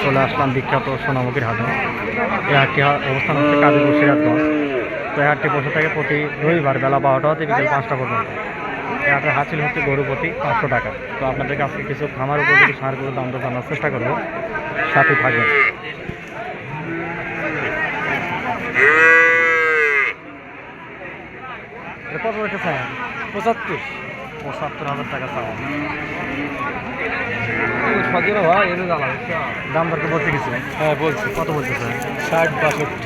চলে আসলাম বিখ্যাত সোনামুখীর হাটে। এই হাটটি অবস্থান হচ্ছে কাজীপুর সিরাজগঞ্জ। তো এই হাটটি বসে থাকে প্রতি রবিবার বেলা 12টা হতে বিকেল 5টা পর্যন্ত। এই হাটের হাসিল হচ্ছে গরু প্রতি 500 টাকা। তো আপনাদেরকে আজকে কিছু খামার উপযোগী সারগুলোর দাম দর জানার চেষ্টা করবো, সাথে থাকবেন। কত রেখেছেন? 75,000 টাকা চাওয়া। দাম দরকে বলতে কিছু? হ্যাঁ বলছি। কত বলতেছে? 60-62।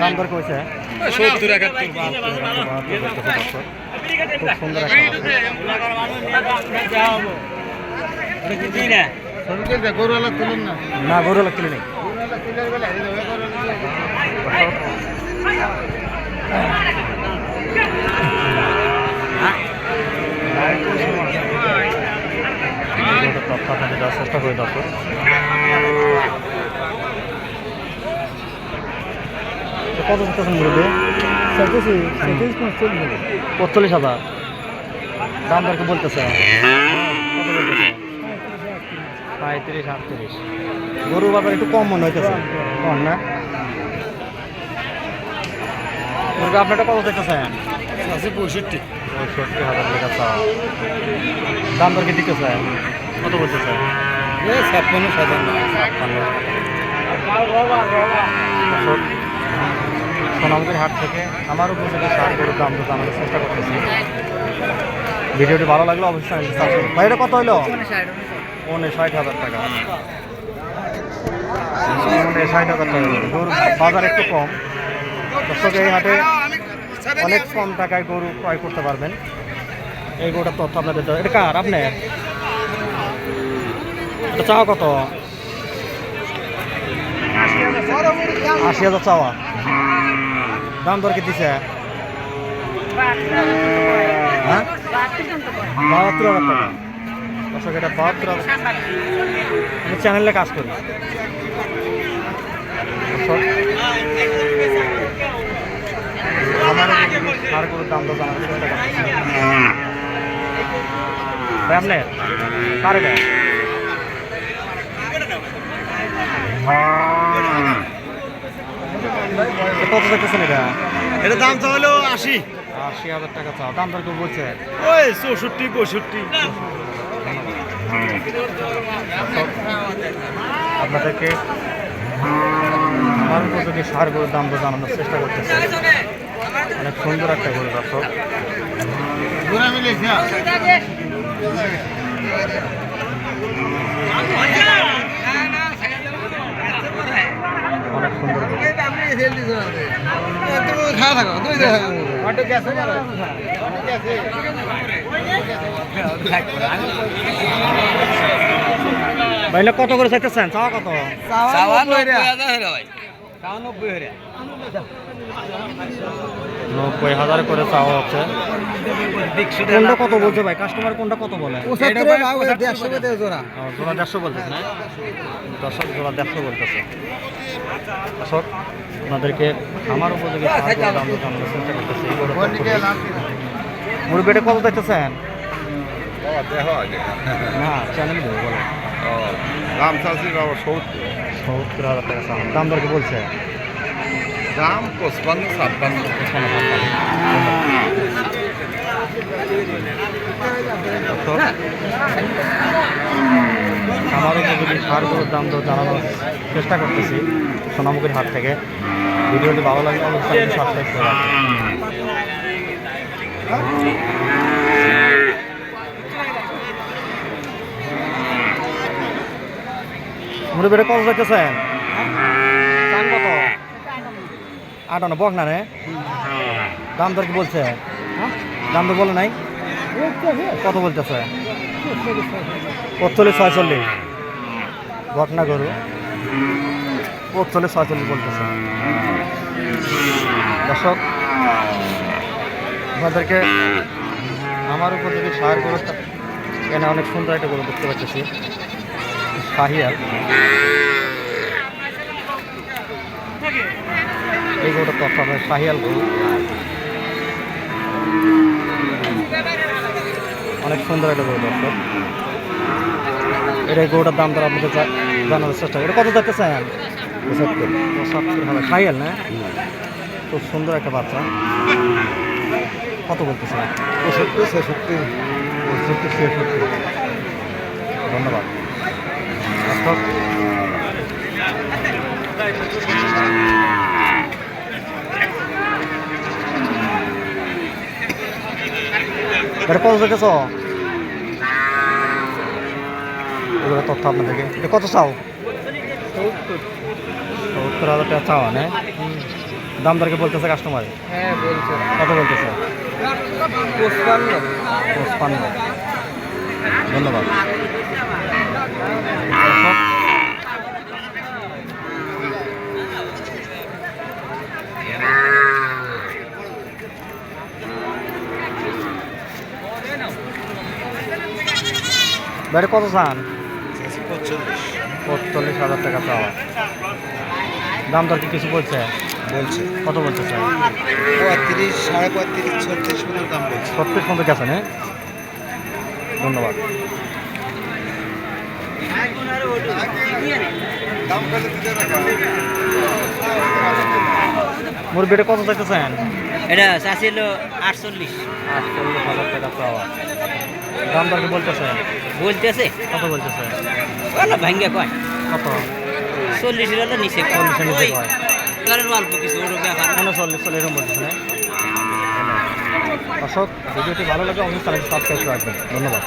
দাম দর কইছে 70-71। খুব সুন্দর না, গরু লাগছিল নেই। দেওয়ার চেষ্টা করে দর্শক। কত দিতেছেন বলবে? 45,000 দাম দরকে বলতেছে। কত বলতেছে? 35-38। গরু বাজার একটু কম মনে হইতেছে, কম না? আপনারটা কত দেখতেছেন? 65,000 টাকা চাওয়া। দাম দরকে দিতেছে কত বলতেছে? 56,000। সোনামুখীর হাট থেকে আমার উপযোগী সার গরুর দাম দর জানানোর চেষ্টা করতেছি। ভিডিওটি ভালো লাগলে অবশ্যই ভাই এটা কত হইলো? 59,000 টাকা। 59,000 টাকা গরু বাজার একটু কম। দর্শক এই হাটে অনেক কম টাকায় গরু ক্রয় করতে পারবেন। এই গরুটার তথ্য আপনাদের এটা কার? আপনার এটা চাওয়া কত? 80,000 চাওয়া। দাম দর কি দিছে? হ্যাঁ 72,000 টাকা। দর্শক এটা 72,000। আমি চ্যানেলে কাজ করি। আমার আর কোনো দাম দর জানার চেষ্টা করছি। ভাই আপনার কার এটা? কত দেখতেছেন এটা? এটা দাম তো হলো 80,000 টাকা চাও। দাম দর কেউ বলছে? ওই 64-65। আপনাদেরকে আমার উপযোগী সার গরুর দাম দর জানানোর চেষ্টা করতেছে। অনেক সুন্দর একটা গরু দর্শক। অনেক সুন্দর ভাইলে কত করে চাইতেছেন? চাওয়া কত? 90,000 করে চাওয়া হচ্ছে। কোনটা কত বলছে ভাই? কাস্টমার কোনটা কত বলে? জোড়া 150 বলতেছে না? দর্শক জোড়া 150 বলতেছে। দর্শক আপনাদেরকে আমার উপযোগী দাম জানানোর চেষ্টা করতেছি। মুরগিটা কত দেখতেছেন? না চ্যানেল বলে দাম চাচ্ছি 70,000 টাকা চাওয়া। দাম দর কি বলছে? দাম 55-56। আমার উপযোগী সারগুলোর দাম দর জানানোর চেষ্টা করতেছি সোনামুখীর হাট থেকে। ভিডিওটি ভালো লাগলে অবশ্যই সাবস্ক্রাইব করে রাখবেন। মুরগিটা কত দেখতেছেন? দাম কত? 58 বক না রে? দাম দর কি বলছে? দাম তো বলে নাই। কত বলতেছে? 45-46। ঘটনা গরু 45-46 বলতেছে। দর্শক আপনাদেরকে আমার উপযোগী সার গরু এখানে অনেক সুন্দর একটা গরু দেখতে পাচ্ছি, শাহিয়াল। এই গরুটা তথ্য হবে শাহিয়াল গরু, অনেক সুন্দর একটা গরু। দর্শক এটা এই গরুটার দাম তারা আপনাদের জানার চেষ্টা করি। এটা কত দেখতে চাই? 75 হবে। শাহিয়াল না, খুব সুন্দর একটা বাচ্চা। কত বলতেছে? 65-66। ধন্যবাদ। দর্শক এটা কত দেখেছ? এগুলো তথ্য আপনাদেরকে। এটা কত চাও? 70,000 টাকা চাওয়া না? দাম দরকে বলতেছে কাস্টমার? হ্যাঁ বলছে। কত বলতেছে? 55। ধন্যবাদ। বাইরে কত চান? 45,000 টাকা চাওয়া। দাম দর কি কিছু বলছে? বলছে কত বলতেছে? 35, 35.5, 36 পর্যন্ত দাম বলছে। 36 পর্যন্ত গেছে না? ধন্যবাদ। মোর বেটে কত চাইতেছেন? এটা চাষি হলো 48 48,000 টাকা চাওয়া। দাম দর কি বলতেছে? বলতেছে। কত বলতেছে? ওলা ভাঙ্গা কয় কত? 40 হলো নিচে 40-এর নিচে কয়। কারণ অল্প কিছু ওর ব্যাপার। 39 এরকম বলতেছে না? দর্শক ভিডিওটি ভালো লাগে অবশ্যই চ্যানেলটি সাবস্ক্রাইব রাখবেন। ধন্যবাদ।